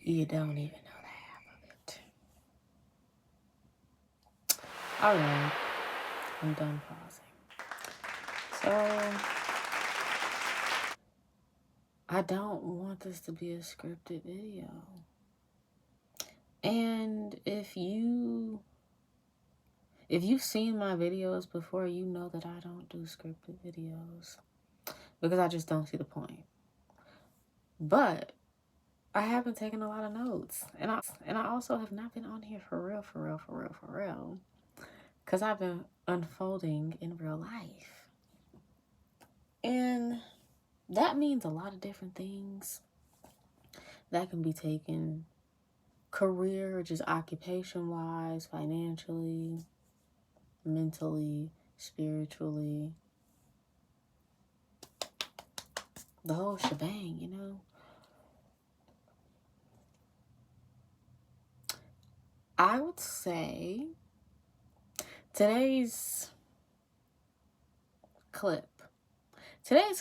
You don't even know the half of it. Alright, I'm done pausing. So, I don't want this to be a scripted video. And if you've seen my videos before, you know that I don't do scripted videos because I just don't see the point. But I haven't taken a lot of notes, and I also have not been on here for real, because I've been unfolding in real life, and that means a lot of different things that can be taken career, just occupation wise, financially, mentally, spiritually, the whole shebang, you know. I would say today's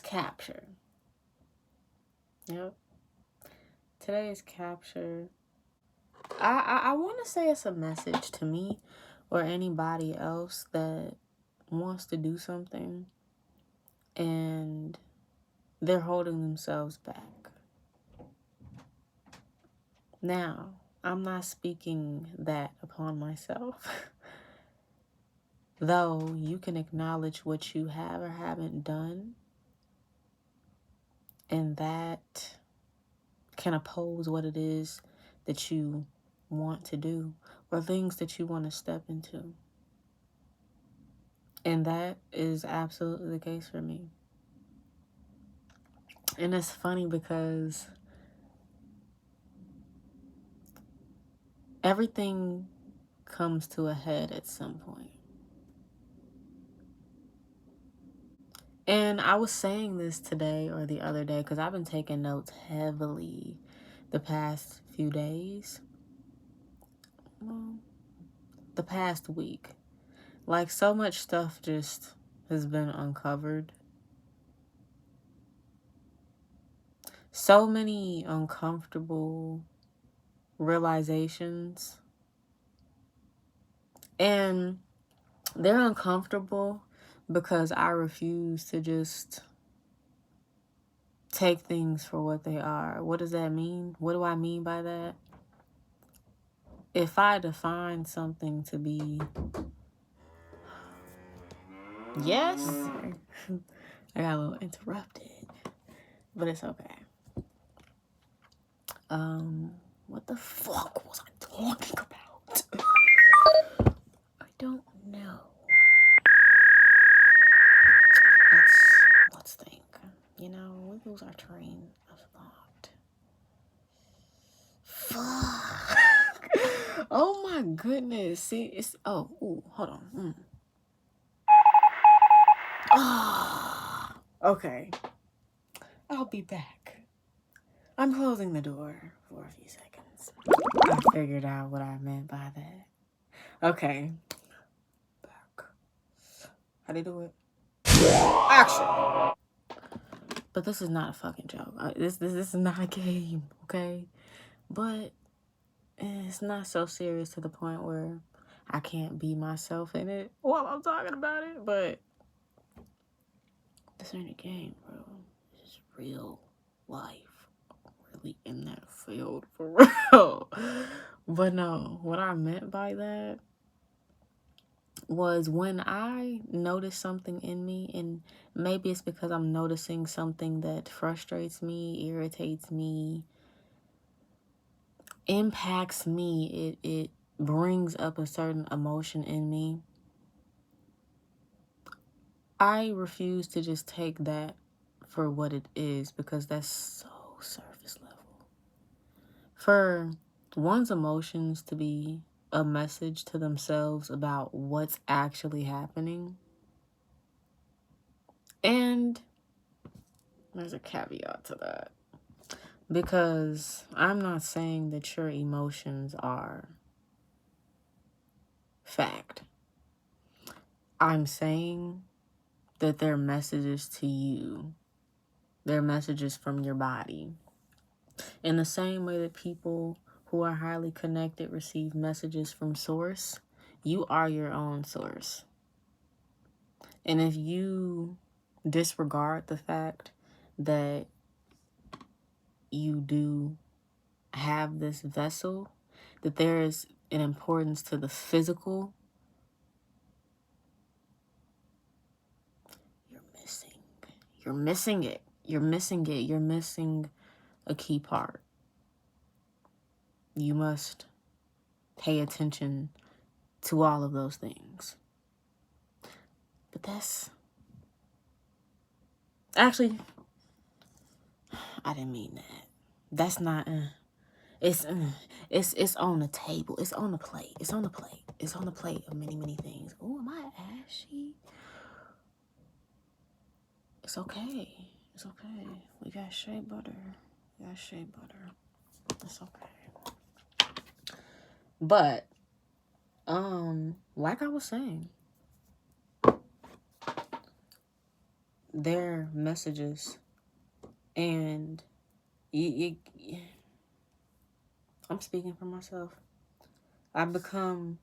capture. Yep. Today's capture. I want to say it's a message to me or anybody else that wants to do something and they're holding themselves back. Now, I'm not speaking that upon myself. Though you can acknowledge what you have or haven't done, and that can oppose what it is that you want to do or things that you want to step into. And that is absolutely the case for me. And it's funny because everything comes to a head at some point. And I was saying this today or the other day because I've been taking notes heavily the past few days. Well, the past week. Like, so much stuff just has been uncovered. So many uncomfortable realizations. And they're uncomfortable because I refuse to just take things for what they are. What does that mean? What do I mean by that? If I define something to be yes, I got a little interrupted, but it's okay. What the fuck was I talking about? I don't know. Let's think. You know, we lose our train of thought. Fuck. Oh my goodness. See, it's hold on. Okay. I'll be back. I'm closing the door for a few seconds. I figured out what I meant by that. Okay. Back. How do you do it? Action. But this is not a fucking joke. This is not a game, okay? But it's not so serious to the point where I can't be myself in it while I'm talking about it. But this ain't a game, bro. This is real life. Really in that field for real. But no, what I meant by that was when I notice something in me, and maybe it's because I'm noticing something that frustrates me, irritates me, impacts me, it brings up a certain emotion in me. I refuse to just take that for what it is because that's so surface level. For one's emotions to be a message to themselves about what's actually happening. And there's a caveat to that. Because I'm not saying that your emotions are fact. I'm saying that they're messages to you. They're messages from your body. In the same way that people who are highly connected receive messages from source, you are your own source. And if you disregard the fact that you do have this vessel, that there is an importance to the physical, you're missing. You're missing it. You're missing it. You're missing a key part. You must pay attention to all of those things. But that's... Actually, I didn't mean that. That's not... It's on the table. It's on the plate. It's on the plate. It's on the plate of many, many things. Oh, am I ashy? It's okay. It's okay. We got shea butter. We got shea butter. It's okay. But, like I was saying, their messages, and I'm speaking for myself. I've become...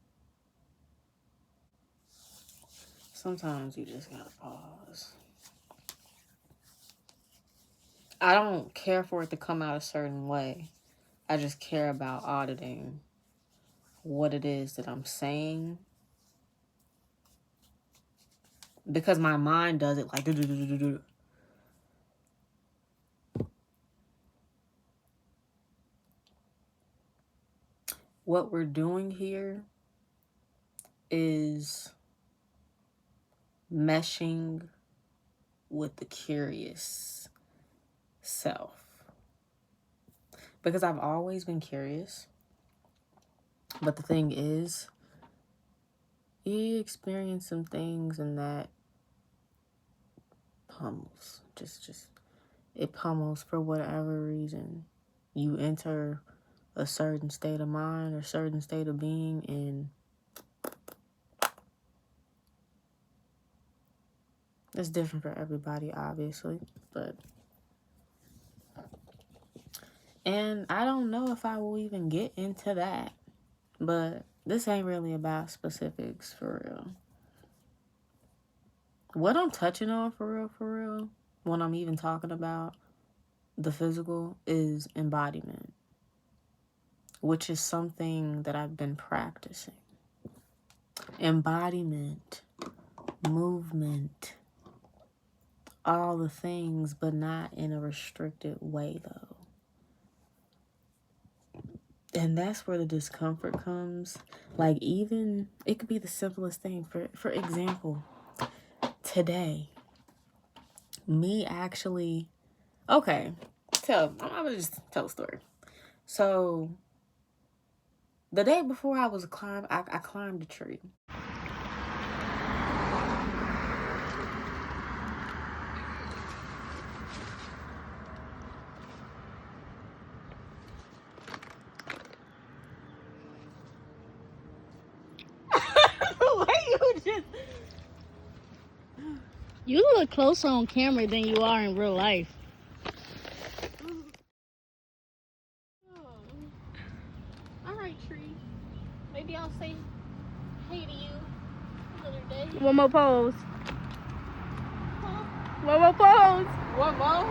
Sometimes you just gotta pause. I don't care for it to come out a certain way. I just care about auditing what it is that I'm saying. Because my mind does it like... What we're doing here is meshing with the curious self. Because I've always been curious. But the thing is, you experience some things and that pummels. It pummels for whatever reason. You enter a certain state of mind or certain state of being, and it's different for everybody, obviously. And I don't know if I will even get into that. But this ain't really about specifics, for real. What I'm touching on, for real, when I'm even talking about the physical, is embodiment, which is something that I've been practicing. Embodiment, movement, all the things, but not in a restricted way, though. And that's where the discomfort comes. Like, even, it could be the simplest thing. For example, today, me actually... Okay, I'm gonna just tell a story. So, the day before I climbed a tree. You look closer on camera than you are in real life. All right, tree. Maybe I'll say hey to you another day. One more pose. Huh? One more pose. One more?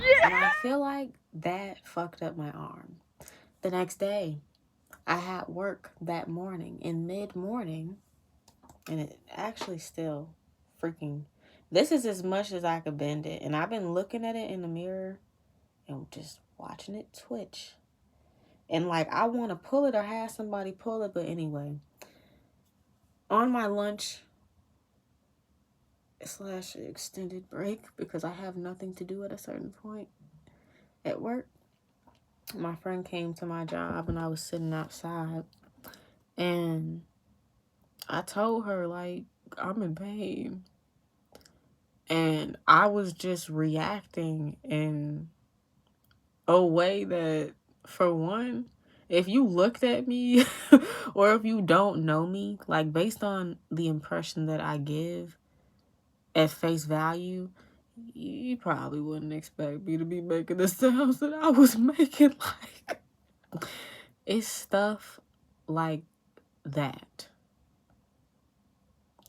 Yeah. And I feel like that fucked up my arm. The next day, I had work that morning, in mid-morning, and it actually still freaking... This is as much as I could bend it. And I've been looking at it in the mirror and just watching it twitch. And like, I want to pull it or have somebody pull it. But anyway, on my lunch / extended break, because I have nothing to do at a certain point at work, my friend came to my job and I was sitting outside. And I told her, like, I'm in pain. And I was just reacting in a way that, for one, if you looked at me or if you don't know me, like, based on the impression that I give at face value, you probably wouldn't expect me to be making the sounds that I was making. Like, it's stuff like that.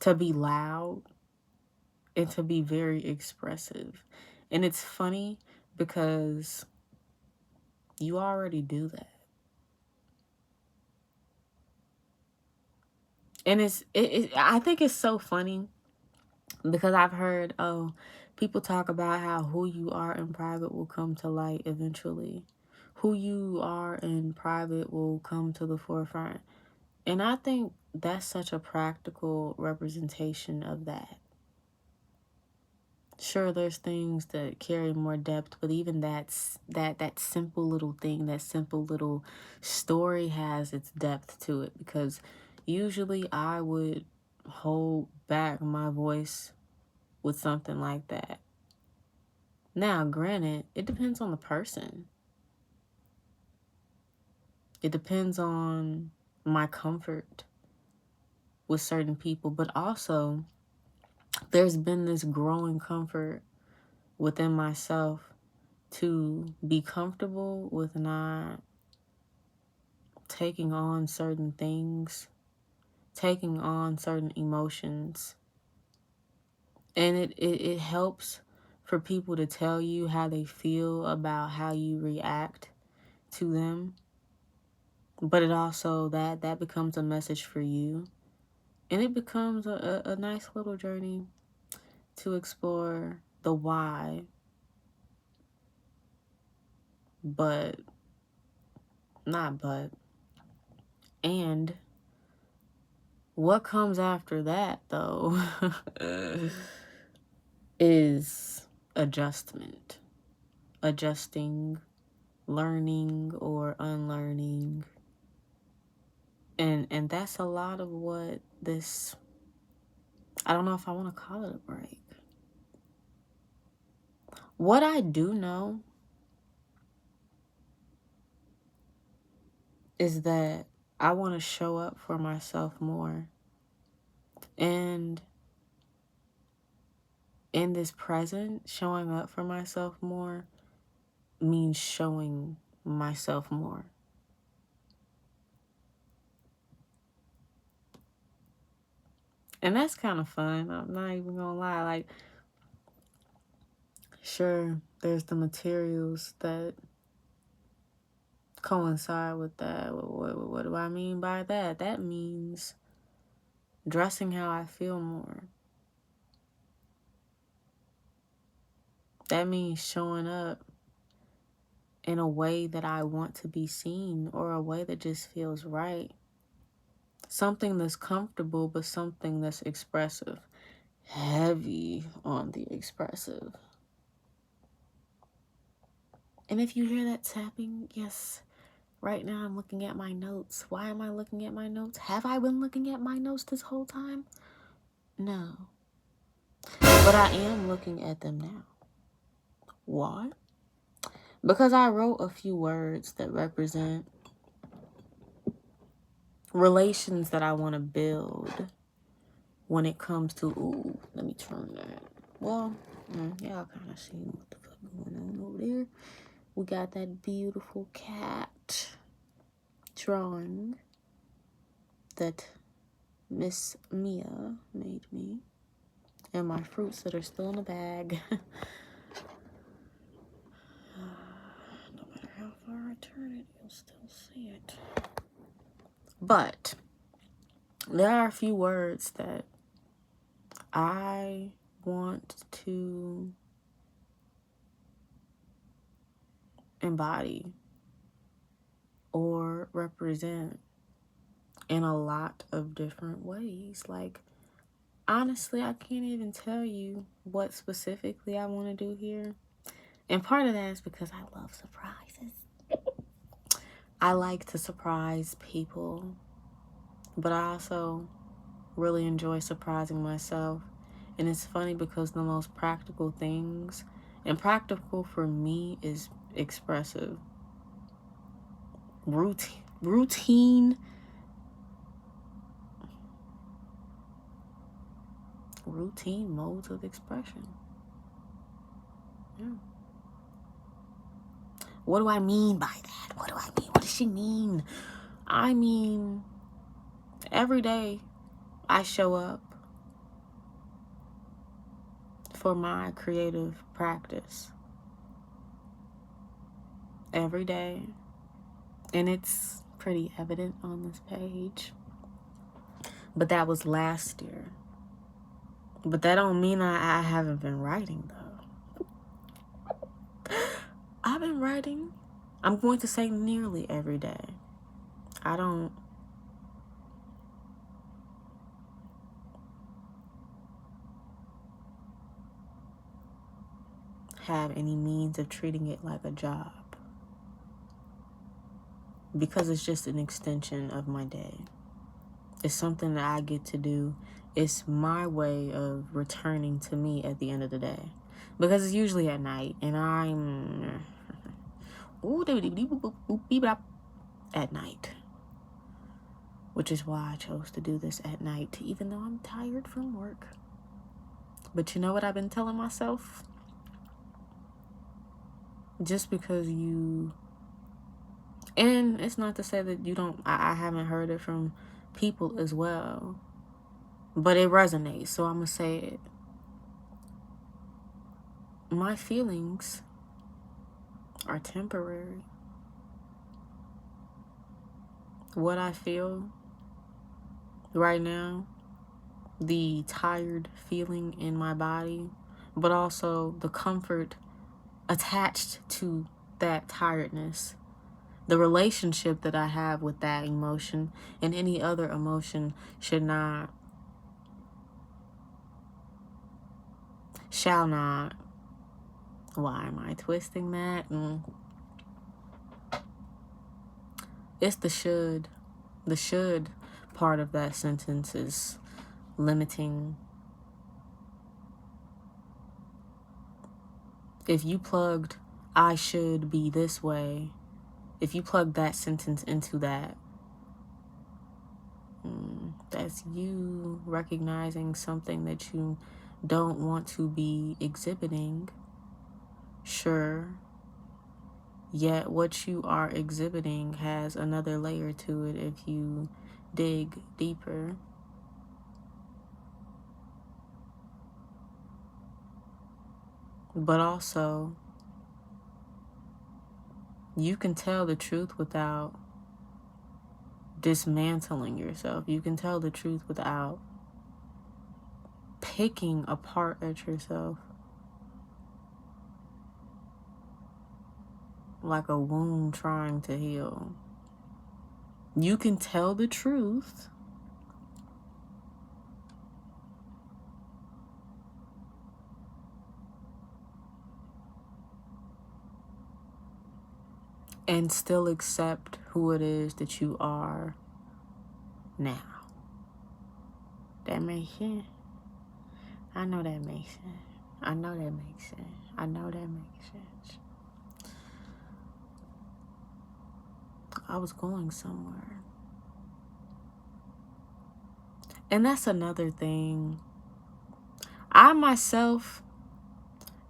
To be loud and to be very expressive. And it's funny because you already do that. And I think it's so funny because I've heard, oh, people talk about how who you are in private will come to light eventually. Who you are in private will come to the forefront. And I think that's such a practical representation of that. Sure, there's things that carry more depth, but even that simple little thing, that simple little story has its depth to it, because usually I would hold back my voice with something like that. Now, granted, it depends on the person. It depends on my comfort with certain people, but also there's been this growing comfort within myself to be comfortable with not taking on certain things, taking on certain emotions. And it helps for people to tell you how they feel about how you react to them. But it also, that becomes a message for you. And it becomes a nice little journey to explore the why. But, not but. And what comes after that, though, is adjustment. Adjusting, learning, or unlearning. And that's a lot of what this, I don't know if I want to call it a break. What I do know is that I want to show up for myself more. And in this present, showing up for myself more means showing myself more. And that's kind of fun. I'm not even gonna lie. Like, sure, there's the materials that coincide with that. What do I mean by that? That means dressing how I feel more. That means showing up in a way that I want to be seen, or a way that just feels right. Something that's comfortable, but something that's expressive. Heavy on the expressive. And if you hear that tapping, yes, right now I'm looking at my notes. Why am I looking at my notes? Have I been looking at my notes this whole time? No. But I am looking at them now. Why? Because I wrote a few words that represent relations that I want to build when it comes to, ooh, let me turn that. Well, y'all kind of see what the fuck going on over there. We got that beautiful cat drawing that Miss Mia made me. And my fruits that are still in the bag. No matter how far I turn it, you'll still see it. But there are a few words that I want to embody or represent in a lot of different ways. Like, honestly, I can't even tell you what specifically I want to do here. And part of that is because I love surprises. I like to surprise people, but I also really enjoy surprising myself. And it's funny because the most practical things, and practical for me, is expressive. Routine modes of expression. Yeah. What do I mean by that? What do I mean? What does she mean? I mean, every day I show up for my creative practice. Every day. And it's pretty evident on this page. But that was last year. But that don't mean I haven't been writing, though. I've been writing. I'm going to say nearly every day. I don't have any means of treating it like a job, because it's just an extension of my day. It's something that I get to do. It's my way of returning to me at the end of the day, because it's usually at night, and I'm at night, which is why I chose to do this at night, even though I'm tired from work. But you know what I've been telling myself? Just because you, and it's not to say that you don't, I haven't heard it from people as well, but it resonates, so I'm gonna say it. My feelings are temporary. What I feel right now, the tired feeling in my body, but also the comfort attached to that tiredness, the relationship that I have with that emotion and any other emotion shall not, why am I twisting that? It's the should. The should part of that sentence is limiting. If you plugged I should be this way, if you plug that sentence into that, that's you recognizing something that you don't want to be exhibiting. Sure. Yet what you are exhibiting has another layer to it if you dig deeper. But also, you can tell the truth without dismantling yourself. You can tell the truth without picking apart at yourself like a wound trying to heal. You can tell the truth and still accept who it is that you are now. That makes sense. I know that makes sense. I know that makes sense. I know that makes sense. I was going somewhere. And that's another thing. I myself,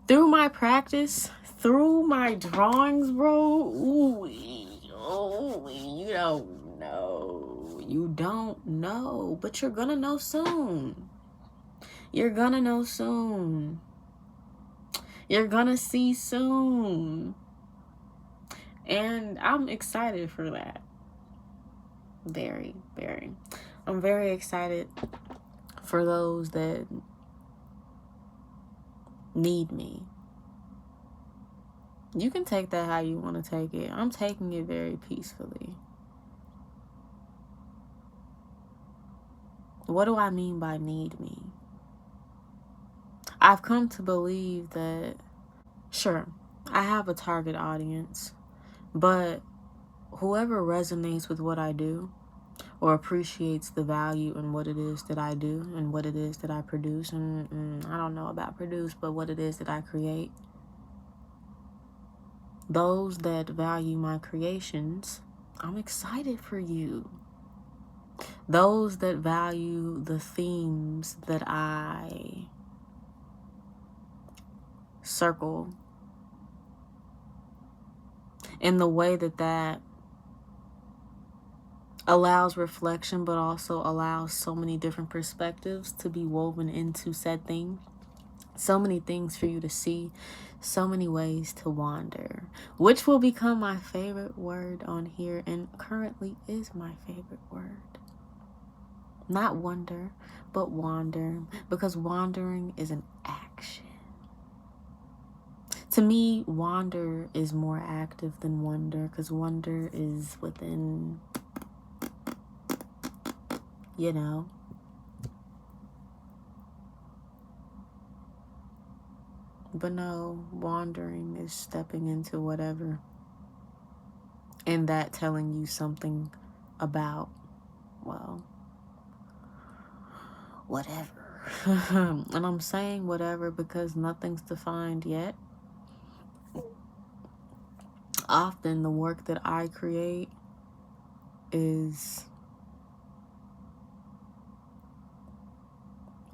through my practice, through my drawings, bro, you don't know. You don't know. But you're gonna know soon. You're gonna know soon. You're gonna see soon. And I'm excited for that. Very, very. I'm very excited for those that need me. You can take that how you want to take it. I'm taking it very peacefully. What do I mean by need me? I've come to believe that, sure, I have a target audience, but whoever resonates with what I do or appreciates the value in what it is that I do and what it is that I produce, and I don't know about produce, but what it is that I create, those that value my creations, I'm excited for you. Those that value the themes that I circle in the way that that allows reflection, but also allows so many different perspectives to be woven into said thing. So many things for you to see, so many ways to wander, which will become my favorite word on here and currently is my favorite word. Not wonder, but wander, because wandering is an action. To me, wander is more active than wonder, because wonder is within, you know. But no, wandering is stepping into whatever, and that telling you something about, well, whatever. And I'm saying whatever because nothing's defined yet. Often the work that I create is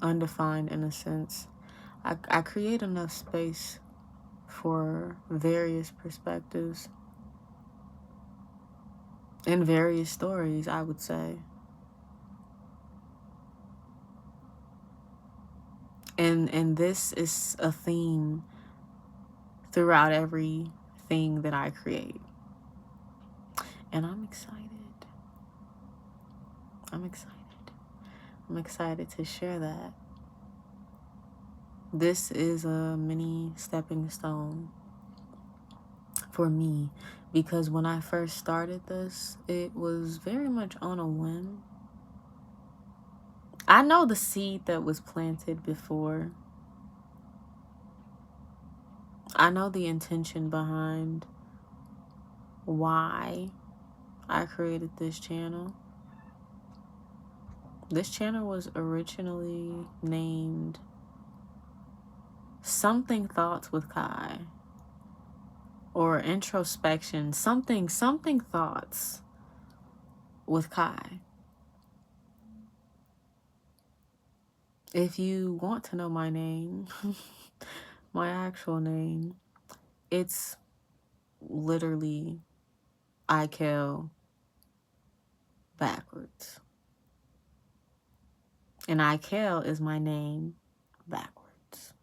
undefined in a sense. I create enough space for various perspectives and various stories, I would say. And this is a theme throughout everything that I create. And I'm excited. I'm excited. I'm excited to share that. This is a mini stepping stone for me because when I first started this, it was very much on a whim. I know the seed that was planted before. I know the intention behind why I created this channel. This channel was originally named Something Thoughts with Kai, or Introspection, something Thoughts with Kai. If you want to know my name, my actual name, it's literally Ikel backwards. And Ikel is my name backwards.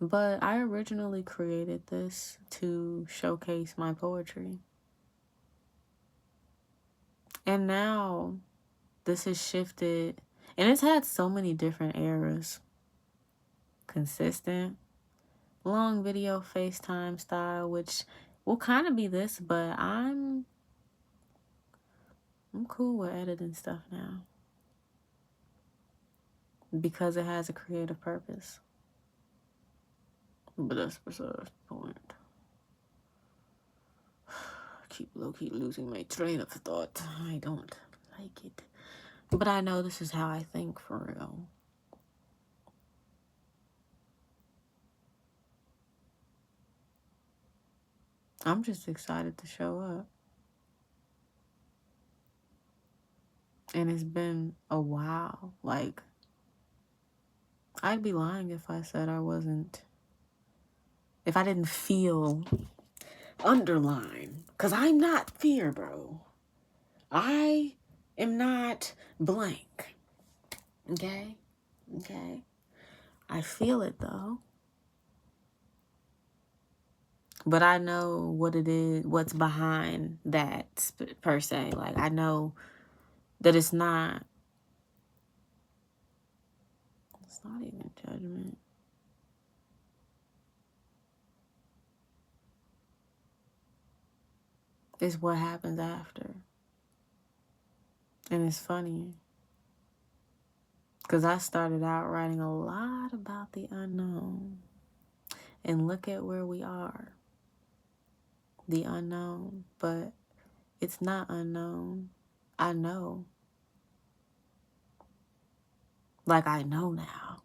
But I originally created this to showcase my poetry. And now this has shifted, and it's had so many different eras. Consistent, long video FaceTime style, which will kind of be this, but I'm cool with editing stuff now because it has a creative purpose. But that's beside the point. I keep low-key losing my train of thought. I don't like it. But I know this is how I think for real. I'm just excited to show up. And it's been a while. Like, I'd be lying if I said I wasn't, if I didn't feel underline. Because I'm not fear, bro. I am not blank. Okay? Okay? I feel it, though. But I know what it is, what's behind that per se. Like, I know that it's not even judgment. It's what happens after. And it's funny. Because I started out writing a lot about the unknown. And look at where we are. The unknown. But it's not unknown. I know. Like, I know now.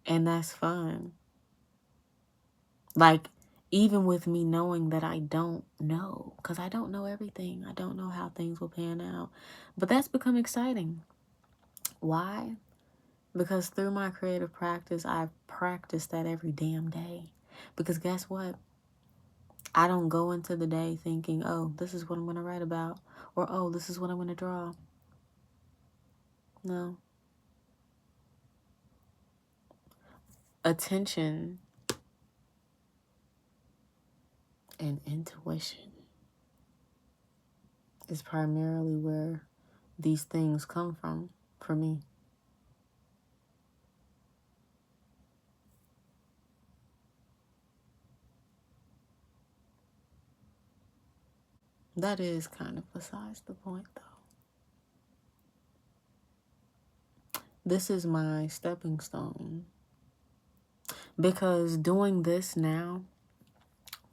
And that's fun. Like, even with me knowing that I don't know. Because I don't know everything. I don't know how things will pan out. But that's become exciting. Why? Because through my creative practice, I've practiced that every damn day. Because guess what? I don't go into the day thinking, oh, this is what I'm going to write about, or oh, this is what I'm going to draw. No. Attention and intuition is primarily where these things come from for me. That is kind of besides the point, though. This is my stepping stone. Because doing this now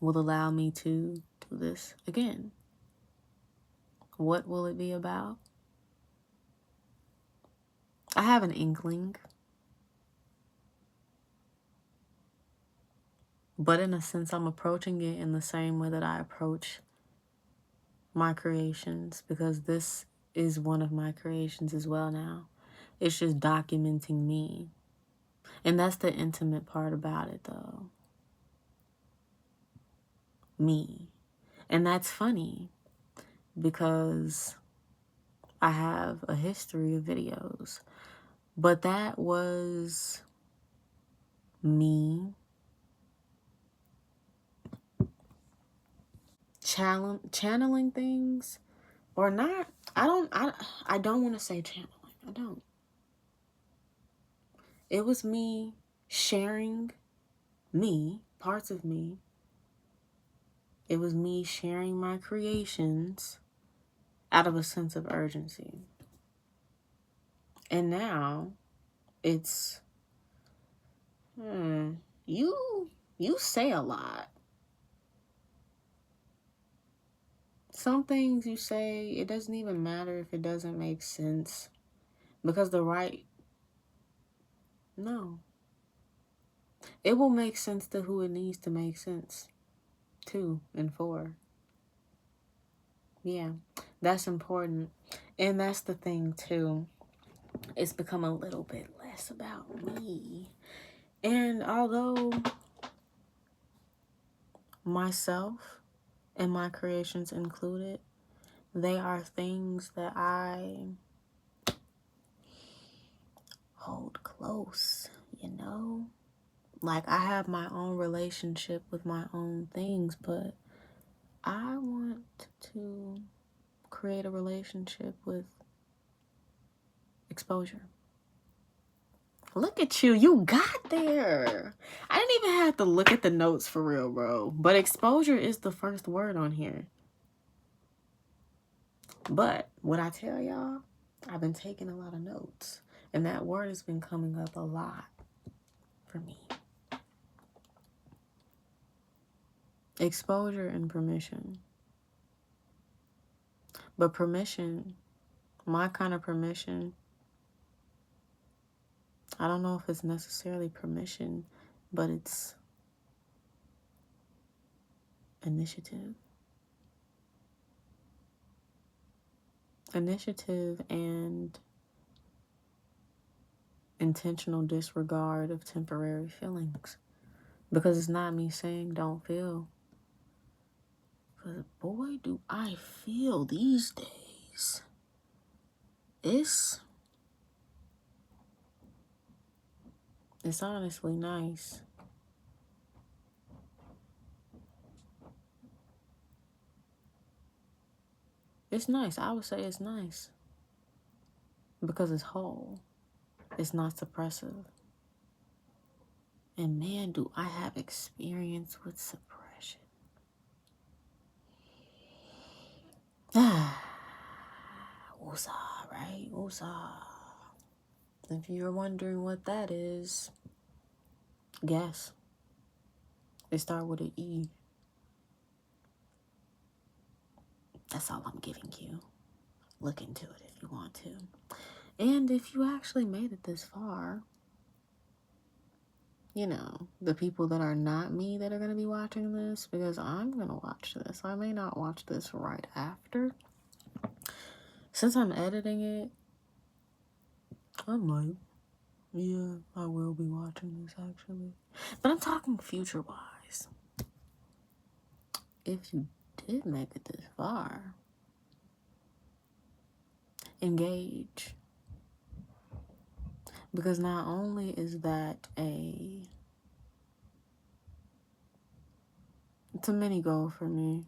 will allow me to do this again. What will it be about? I have an inkling. But in a sense, I'm approaching it in the same way that I approach my creations, because this is one of my creations as well now. It's just documenting me. And that's the intimate part about it, though. Me. And that's funny because I have a history of videos. But that was me channeling things or not. I don't want to say channeling. I don't. It was me sharing me, parts of me. It was me sharing my creations out of a sense of urgency. And now it's, you say a lot. Some things you say, it doesn't even matter if it doesn't make sense. Because no. It will make sense to who it needs to make sense to and for. Yeah, that's important. And that's the thing too. It's become a little bit less about me. And although myself and my creations included, they are things that I hold close, you know? Like, I have my own relationship with my own things, but I want to create a relationship with exposure. Look at you. You got there. I didn't even have to look at the notes for real, bro. But exposure is the first word on here. But what I tell y'all, I've been taking a lot of notes. And that word has been coming up a lot for me. Exposure and permission. But permission, my kind of permission, I don't know if it's necessarily permission, but it's initiative. Initiative and intentional disregard of temporary feelings. Because it's not me saying don't feel. Because boy, do I feel these days. It's honestly nice. It's nice. I would say it's nice. Because it's whole. It's not suppressive. And man, do I have experience with suppression. Woosah, right? Woosah. If you're wondering what that is, guess. It starts with an E. That's all I'm giving you. Look into it if you want to. And if you actually made it this far, you know, the people that are not me that are going to be watching this, because I'm going to watch this. I may not watch this right after. Since I'm editing it, I'm like, yeah, I will be watching this actually. But I'm talking future-wise. if you did make it this far, engage. Because not only is that it's a mini goal for me.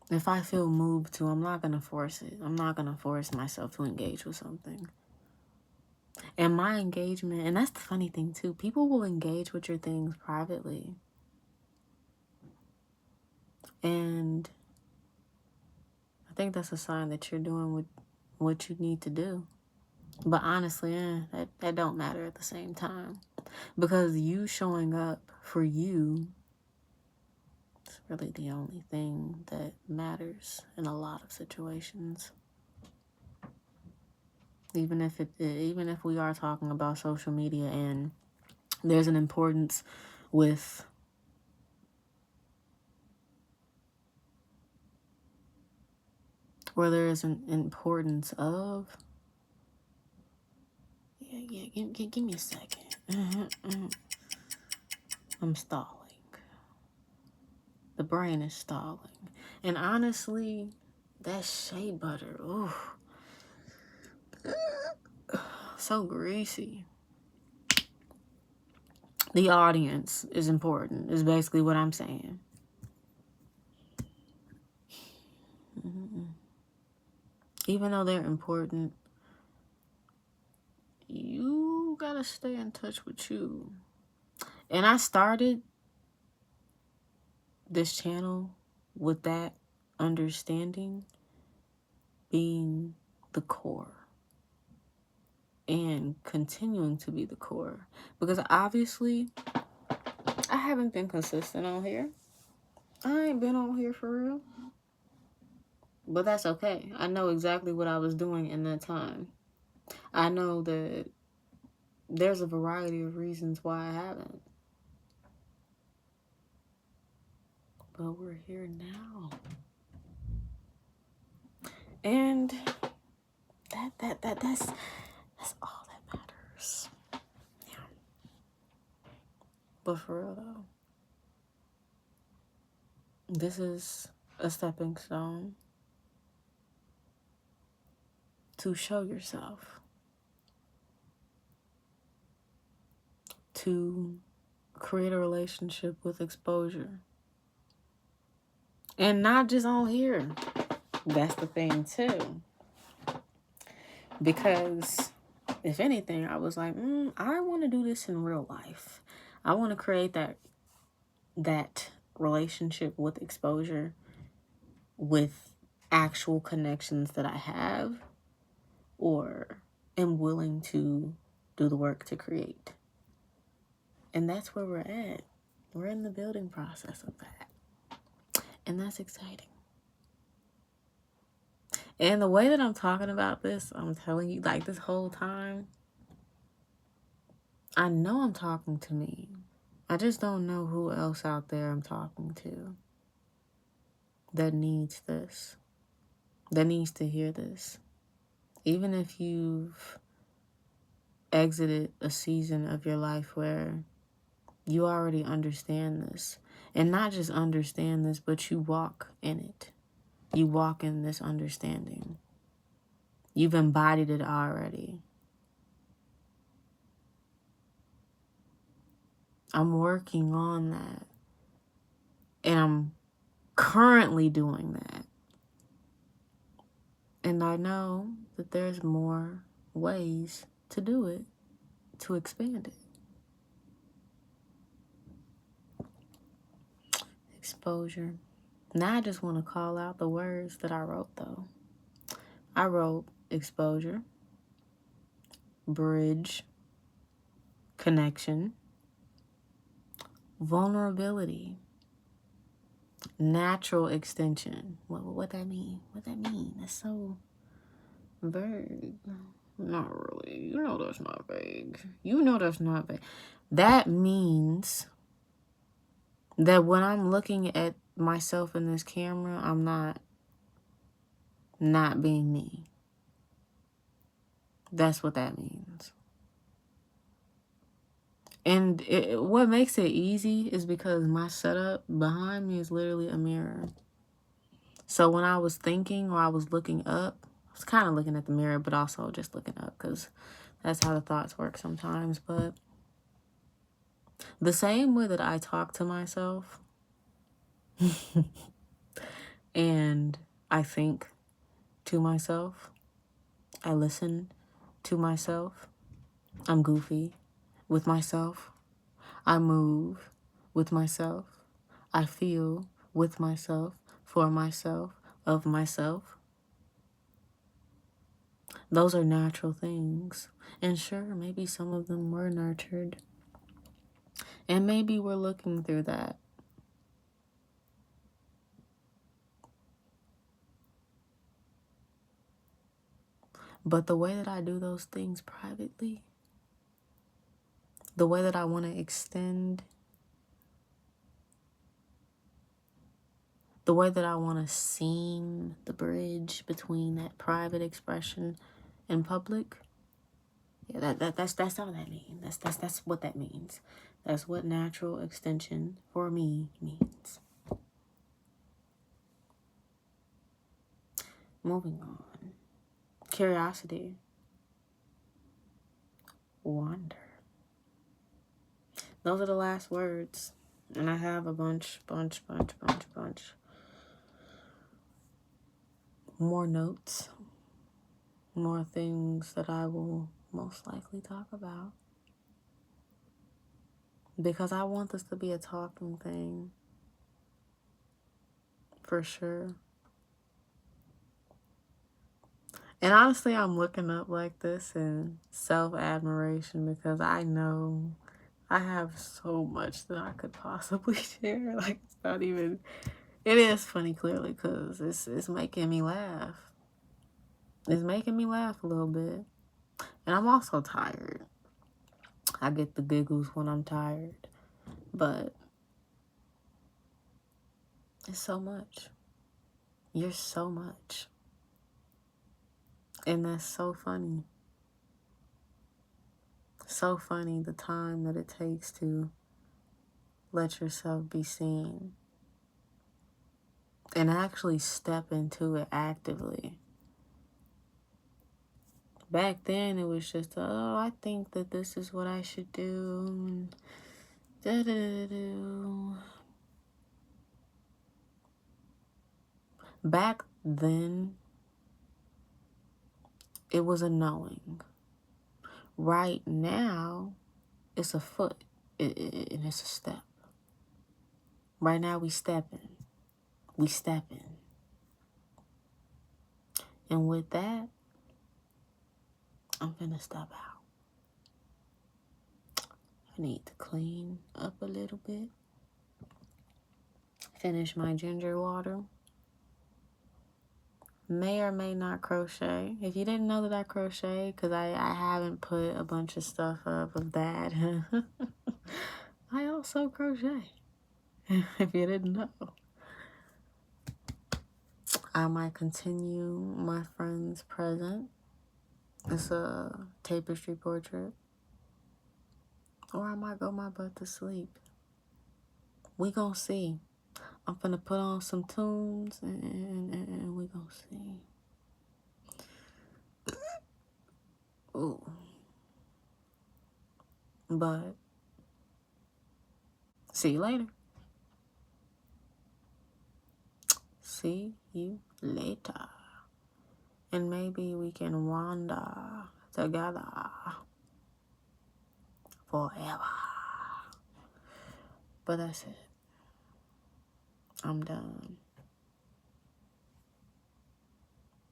If I feel moved to, I'm not going to force it. I'm not going to force myself to engage with something. And my engagement, and that's the funny thing too, people will engage with your things privately. And I think that's a sign that you're doing what you need to do. But honestly, that don't matter at the same time. Because you showing up for you is really the only thing that matters in a lot of situations. Even if we are talking about social media, and there's an importance with where there is an importance of give me a second. I'm stalling. The brain is stalling. And honestly, that shea butter, ooh, so greasy. The audience is important, is basically what I'm saying. Even though they're important, you gotta stay in touch with you. And I started this channel with that understanding being the core and continuing to be the core. Because obviously, I haven't been consistent on here. I ain't been on here for real. But that's okay. I know exactly what I was doing in that time. I know that there's a variety of reasons why I haven't. But we're here now. And that's all that matters. Yeah. But for real though, this is a stepping stone to show yourself, to create a relationship with exposure. And not just on here. That's the thing too. Because if anything, I was like, I want to do this in real life. I want to create that relationship with exposure, with actual connections that I have or am willing to do the work to create. And that's where we're at. We're in the building process of that. And that's exciting. And the way that I'm talking about this, I'm telling you, like this whole time, I know I'm talking to me. I just don't know who else out there I'm talking to that needs this, that needs to hear this. Even if you've exited a season of your life where you already understand this, and not just understand this, but you walk in it. You walk in this understanding. You've embodied it already. I'm working on that. And I'm currently doing that. And I know that there's more ways to do it, to expand it. Exposure. Now I just want to call out the words that I wrote though. I wrote exposure, bridge, connection, vulnerability, natural extension. What that mean? What that mean? That's so vague. Not really. You know that's not vague. You know that's not vague. That means that when I'm looking at myself in this camera, I'm not being me. That's what that means. And what makes it easy is because my setup behind me is literally a mirror. So when I was thinking or I was looking up, I was kind of looking at the mirror, but also just looking up because that's how the thoughts work sometimes. But the same way that I talk to myself and I think to myself, I listen to myself, I'm goofy with myself, I move with myself, I feel with myself, for myself, of myself. Those are natural things. And sure, maybe some of them were nurtured. And maybe we're looking through that. But the way that I do those things privately, the way that I want to extend, the way that I want to seam the bridge between that private expression and public, yeah, that's all that means. That's what that means. That's what natural extension for me means. Moving on. Curiosity. Wonder. Those are the last words. And I have a bunch more notes, more things that I will most likely talk about. Because I want this to be a talking thing. For sure. And honestly, I'm looking up like this in self-admiration because I know I have so much that I could possibly share. Like, it's not even... It is funny, clearly, because it's making me laugh. It's making me laugh a little bit. And I'm also tired. I get the giggles when I'm tired. But it's so much. You're so much. And that's so funny. So funny, the time that it takes to let yourself be seen. And actually step into it actively. Back then, it was just, oh, I think that this is what I should do. Da-da-da-da. Back then, it was a knowing. Right now, it's a foot, and it's a step. Right now, we stepping. We stepping. And with that, I'm finna step out. I need to clean up a little bit. Finish my ginger water. May or may not crochet. If you didn't know that I crochet, because I haven't put a bunch of stuff up of that. I also crochet. If you didn't know. I might continue my friend's present. It's a tapestry portrait. Or I might go my butt to sleep. We gonna see. I'm finna put on some tunes and we gonna see. Ooh. But see you later. See you later. And maybe we can wander together forever. But that's it. I'm done.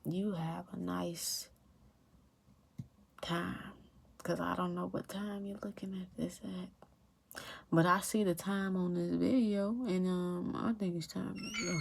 You have a nice time. Because I don't know what time you're looking at this at. But I see the time on this video. And I think it's time to go.